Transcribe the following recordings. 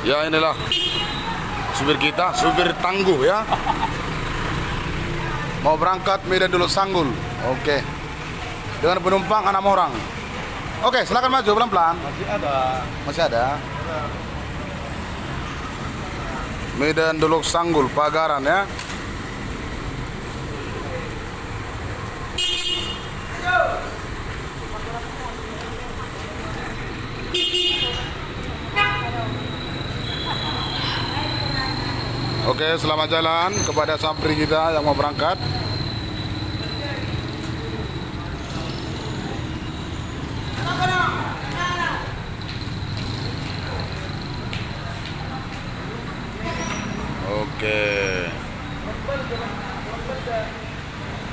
Ya inilah supir kita, supir tangguh ya. Mau berangkat Medan dulu Sanggul. Oke. Dengan penumpang 6 orang. Oke, silakan maju pelan-pelan. Masih ada. Masih ada. Medan dulu Sanggul, Pagaran ya. Oke, selamat jalan kepada sampri kita yang mau berangkat. Oke.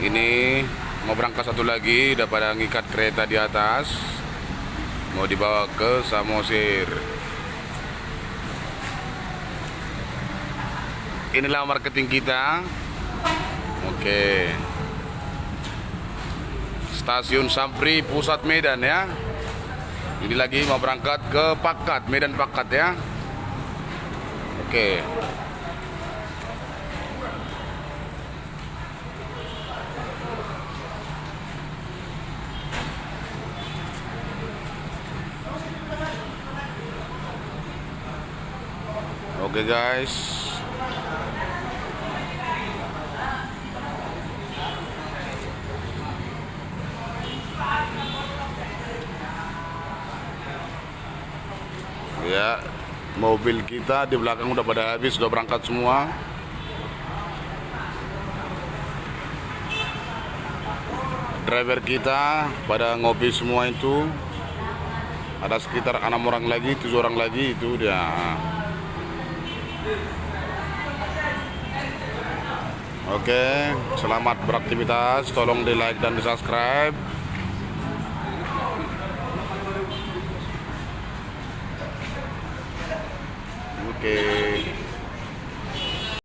Ini mau berangkat satu lagi, udah pada ngikat kereta di atas. Mau dibawa ke Samosir. Inilah marketing kita. Oke. Stasiun Sampri Pusat Medan ya. Ini lagi mau berangkat ke Pakat, Medan Pakat ya. Oke. Oke guys. Ya, mobil kita di belakang udah pada habis, sudah berangkat semua. Driver kita pada ngopi semua itu. Ada sekitar 6 orang lagi, 7 orang lagi itu dia. Oke, selamat beraktivitas. Tolong di like dan di subscribe.